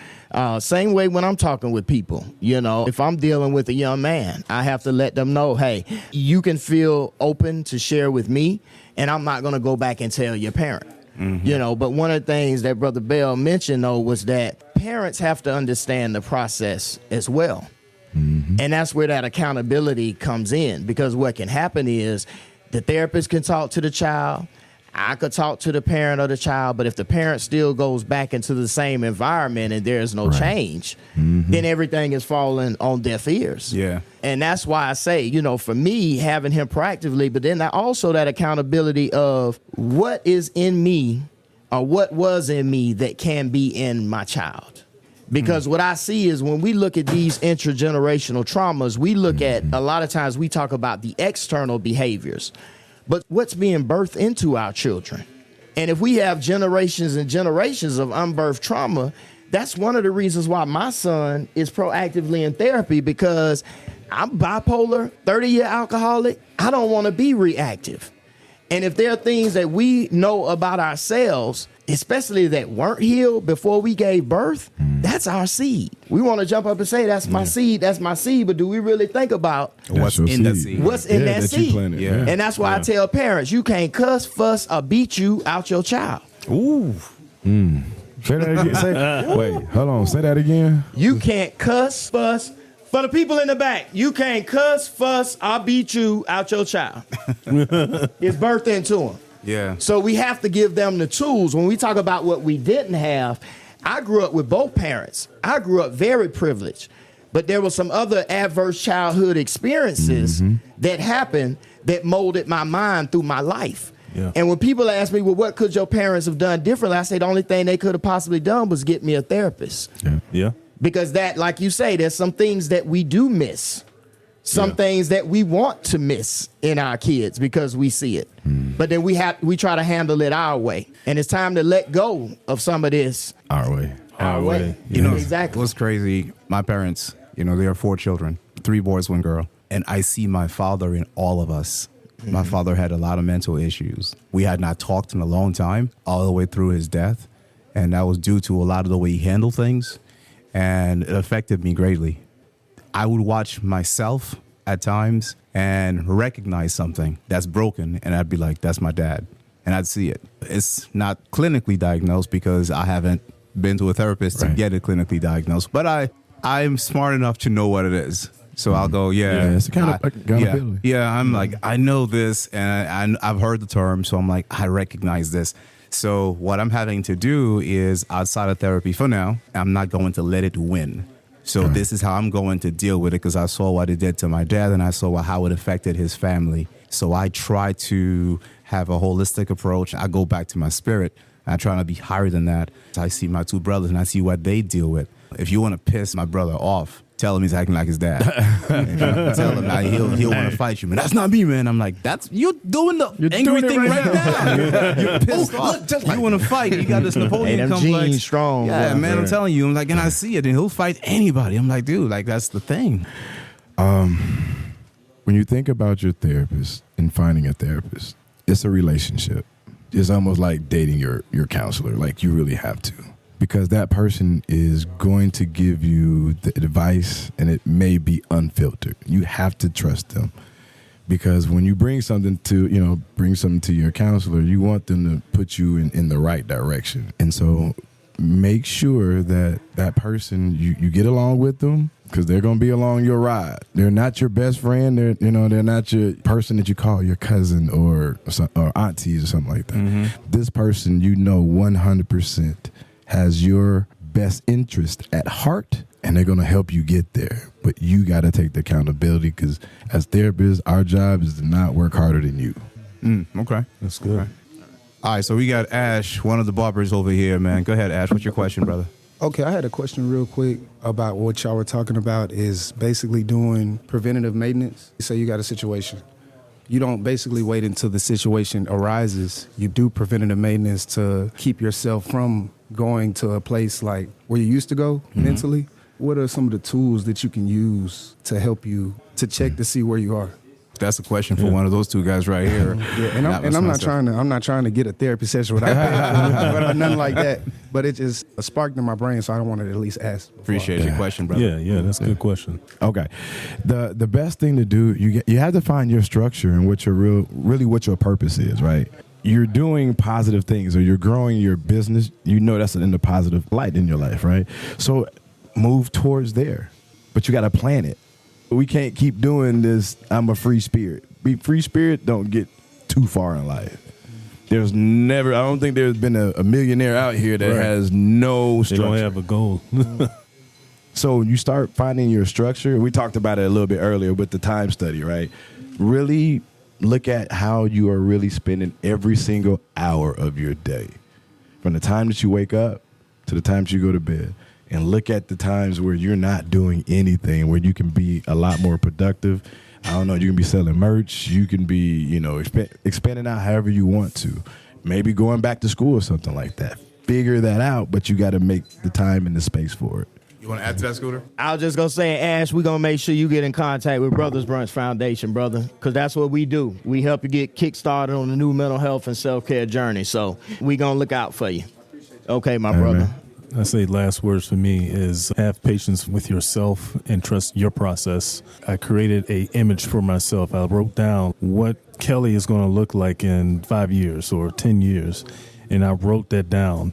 Same way when I'm talking with people, if I'm dealing with a young man, I have to let them know, hey, you can feel open to share with me, and I'm not going to go back and tell your parent. Mm-hmm. But one of the things that Brother Bell mentioned, though, was that parents have to understand the process as well. Mm-hmm. And that's where that accountability comes in, because what can happen is the therapist can talk to the child. I could talk to the parent of the child, but if the parent still goes back into the same environment and there's no change, then everything is falling on deaf ears. Yeah. And that's why I say, for me, having him proactively, but then also that accountability of what is in me or what was in me that can be in my child. Because what I see is when we look at these intergenerational traumas, we look at, a lot of times we talk about the external behaviors, but what's being birthed into our children. And if we have generations and generations of unbirthed trauma, that's one of the reasons why my son is proactively in therapy, because I'm bipolar, 30-year alcoholic. I don't want to be reactive. And if there are things that we know about ourselves, especially that weren't healed before we gave birth, that's our seed. We want to jump up and say, that's my seed, but do we really think about what's in that seed? What's in that seed? And that's why I tell parents, you can't cuss, fuss, or beat you out your child. Ooh. Say that again. Wait, hold on. Say that again. You can't cuss, fuss. For the people in the back, you can't cuss, fuss, or beat you out your child. It's birthed into them. Yeah. So we have to give them the tools. When we talk about what we didn't have, I grew up with both parents. I grew up very privileged. But there were some other adverse childhood experiences that happened that molded my mind through my life. Yeah. And when people ask me, well, what could your parents have done differently? I say the only thing they could have possibly done was get me a therapist. Yeah. Because that, like you say, there's some things that we do miss. Some things that we want to miss in our kids because we see it. But then we try to handle it our way. And it's time to let go of some of this. Our way. Our way. Exactly. What's crazy, my parents, there are 4 children, 3 boys, 1 girl. And I see my father in all of us. My father had a lot of mental issues. We had not talked in a long time, all the way through his death. And that was due to a lot of the way he handled things. And it affected me greatly. I would watch myself at times and recognize something that's broken, and I'd be like, that's my dad. And I'd see it. It's not clinically diagnosed because I haven't been to a therapist to get it clinically diagnosed, but I'm smart enough to know what it is. So I'll go, it's a kind of accountability. I'm like, I know this, and I've heard the term, so I'm like, I recognize this. So what I'm having to do is, outside of therapy for now, I'm not going to let it win. So this is how I'm going to deal with it, because I saw what it did to my dad and I saw how it affected his family. So I try to have a holistic approach. I go back to my spirit. I try to be higher than that. I see my 2 brothers and I see what they deal with. If you want to piss my brother off, tell him he's acting like his dad. Tell him now he'll want to fight you, man. That's not me, man. I'm like, you're doing the angry thing right now. You're pissed off. You want to fight? You got this Napoleon complex. Strong. Yeah, man. I'm telling you. I'm like, and I see it, and he'll fight anybody. I'm like, dude, like that's the thing. when you think about your therapist and finding a therapist, it's a relationship. It's almost like dating your counselor. Like, you really have to. Because that person is going to give you the advice, and it may be unfiltered. You have to trust them. Because when you bring something to your counselor, you want them to put you in the right direction. And so make sure that person, you get along with them, because they're going to be along your ride. They're not your best friend. They're not your person that you call your cousin or aunties or something like that. Mm-hmm. This person, 100% has your best interest at heart, and they're going to help you get there. But you got to take the accountability, because as therapists, our job is to not work harder than you. Okay. That's good. Okay. All right, so we got Ash, one of the barbers over here, man. Go ahead, Ash. What's your question, brother? Okay, I had a question real quick about what y'all were talking about is basically doing preventative maintenance. Say you got a situation. You don't basically wait until the situation arises. You do preventative maintenance to keep yourself from going to a place like where you used to go mentally. What are some of the tools that you can use to help you to check to see where you are? That's a question for one of those two guys right here. And I'm not trying to get a therapy session without paying, nothing like that. But it just sparked in my brain, so I wanted to at least ask. Appreciate your question, brother. Yeah, that's a good question. Okay, the best thing to do, you have to find your structure and what your purpose is, right? You're doing positive things, or you're growing your business. That's in the positive light in your life, right? So move towards there, but you got to plan it. We can't keep doing this. I'm a free spirit. Free spirit don't get too far in life. I don't think there's been a millionaire out here that has no structure. They don't have a goal. So you start finding your structure. We talked about it a little bit earlier with the time study, right? Really look at how you are really spending every single hour of your day. From the time that you wake up to the time that you go to bed. And look at the times where you're not doing anything, where you can be a lot more productive. I don't know, you can be selling merch. You can be, expanding out however you want to. Maybe going back to school or something like that. Figure that out, but you got to make the time and the space for it. You want to add to that, Scooter? I was just going to say, Ash, we're going to make sure you get in contact with Brothers Brunch Foundation, brother, because that's what we do. We help you get kick-started on the new mental health and self-care journey. So we're going to look out for you. Okay, my brother. Man. I say last words for me is have patience with yourself and trust your process. I created an image for myself. I wrote down what Kelley is going to look like in 5 years or 10 years, and I wrote that down.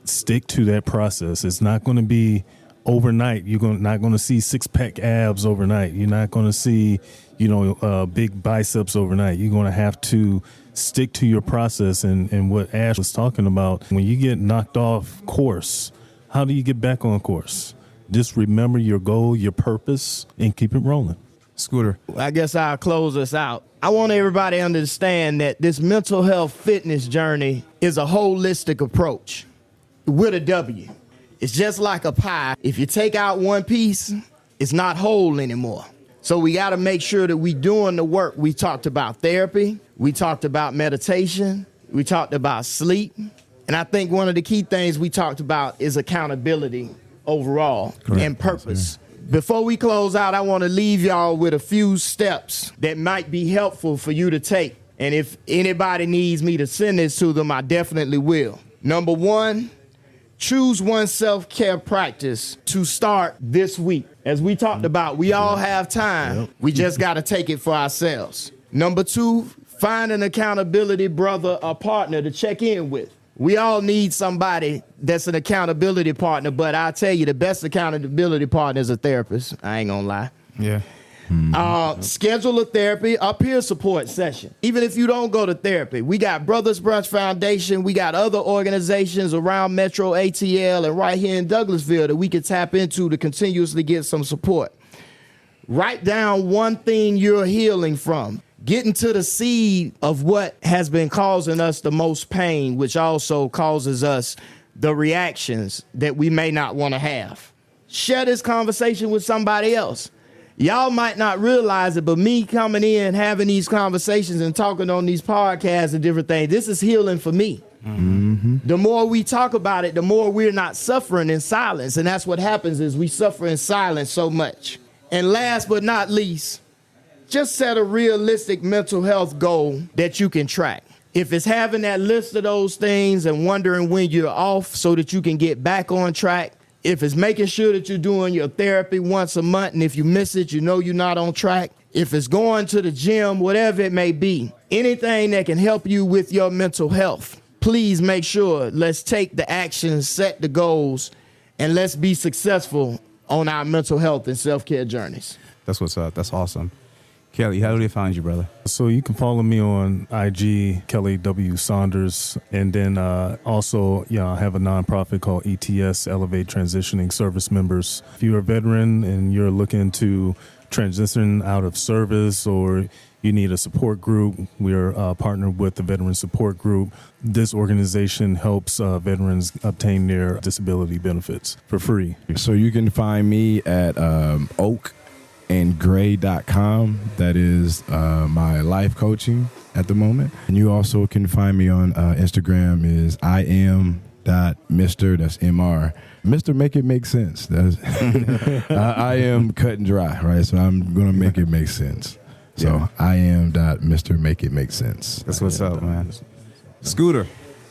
Stick to that process. It's not going to be overnight. You're not going to see six-pack abs overnight. You're not going to see, big biceps overnight. You're going to have to stick to your process. And what Ash was talking about, when you get knocked off course, how do you get back on course? Just remember your goal, your purpose, and keep it rolling. Scooter. I guess I'll close us out. I want everybody to understand that this mental health fitness journey is a holistic approach with a W. It's just like a pie. If you take out one piece, it's not whole anymore. So we got to make sure that we doing the work. We talked about therapy. We talked about meditation. We talked about sleep. And I think one of the key things we talked about is accountability overall. Correct. And purpose. Before we close out, I want to leave y'all with a few steps that might be helpful for you to take. And if anybody needs me to send this to them, I definitely will. Number one, choose one self-care practice to start this week. As we talked about, we all have time. Yep. We just got to take it for ourselves. Number two, find an accountability brother or partner to check in with. We all need somebody that's an accountability partner, but I'll tell you, the best accountability partner is a therapist. I ain't gonna lie. Yeah. Schedule a therapy, a peer support session. Even if you don't go to therapy, we got Brothers Brunch Foundation. We got other organizations around Metro ATL and right here in Douglasville that we can tap into to continuously get some support. Write down one thing you're healing from. Getting to the seed of what has been causing us the most pain, which also causes us the reactions that we may not want to have. Share this conversation with somebody else. Y'all might not realize it, but me coming in, having these conversations and talking on these podcasts and different things, this is healing for me. Mm-hmm. The more we talk about it, the more we're not suffering in silence. And that's what happens is we suffer in silence so much. And last but not least, just set a realistic mental health goal that you can track. If it's having that list of those things and wondering when you're off so that you can get back on track, if it's making sure that you're doing your therapy once a month, and if you miss it, you know you're not on track. If it's going to the gym, whatever it may be, anything that can help you with your mental health, please make sure, let's take the actions, set the goals, and let's be successful on our mental health and self-care journeys. That's what's up. That's awesome. Kelley, how do they find you, brother? So you can follow me on IG, Kelley W. Saunders. And then also, I have a nonprofit called ETS, Elevate Transitioning Service Members. If you're a veteran and you're looking to transition out of service or you need a support group, we're partnered with the Veteran Support Group. This organization helps veterans obtain their disability benefits for free. So you can find me at oakandgray.com. That is my life coaching at the moment. And you also can find me on Instagram is iam.mr, that's MR. Mr. Make It Make Sense. That's I am cut and dry, right? So I'm going to make it make sense. So I am Mr. Make It Make Sense. That's what's up, man. Scooter,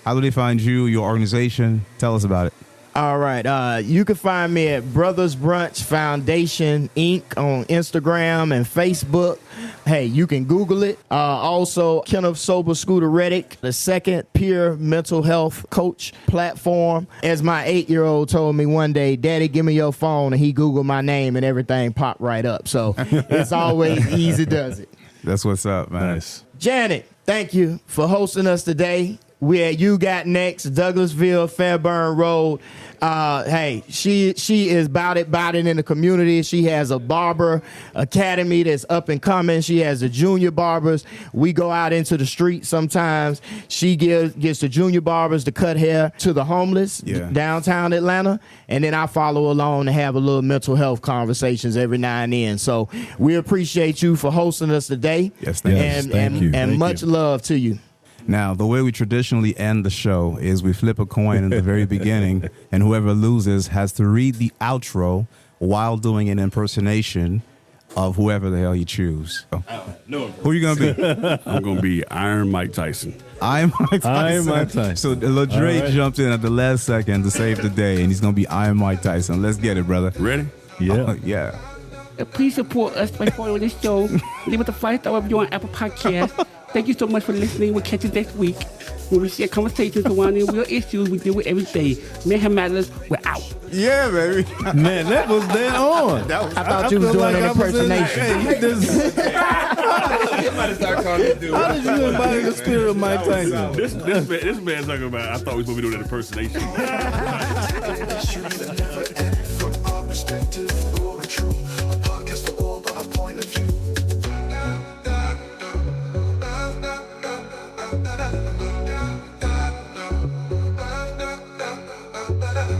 how do they find you, your organization? Tell us about it. All right. You can find me at Brothers Brunch Foundation, Inc. on Instagram and Facebook. Hey, you can Google it. Also, Kenneth Sober Scooter Reddick, the second peer mental health coach platform. As my 8-year-old told me one day, Daddy, give me your phone. And he Googled my name and everything popped right up. So it's always easy does it. That's what's up, man. Nice. Janet, thank you for hosting us today. We're at U Got Next, Douglasville, Fairburn Road. Hey, she is about it in the community. She has a barber academy that's up and coming. She has the junior barbers. We go out into the street sometimes. She gets the junior barbers to cut hair to the homeless downtown Atlanta. And then I follow along and have a little mental health conversations every now and then. So we appreciate you for hosting us today. Yes, thank you. And much love to you. Now, the way we traditionally end the show is we flip a coin in the very beginning, and whoever loses has to read the outro while doing an impersonation of whoever the hell you choose. So, who are you going to be? I'm going to be Iron Mike Tyson. Iron Mike Tyson. Iron Mike Tyson. So Ladre jumped in at the last second to save the day, and he's going to be Iron Mike Tyson. Let's get it, brother. Ready? Yeah. Yeah. Please support us by following this show. Leave us a 5-star review on Apple Podcasts. Thank you so much for listening. We'll catch you next week when we share conversations surrounding real issues we deal with every day. Mayhem Matters, we're out. Yeah, baby. Man, that was dead on. I thought you was doing an impersonation. How did you embody the spirit of Mike Tyson? This man's talking about, I thought we were supposed to be doing that impersonation. From our perspective, or true. A podcast for all, but our point of view. Da da da da da da da da da da da da da da da da da da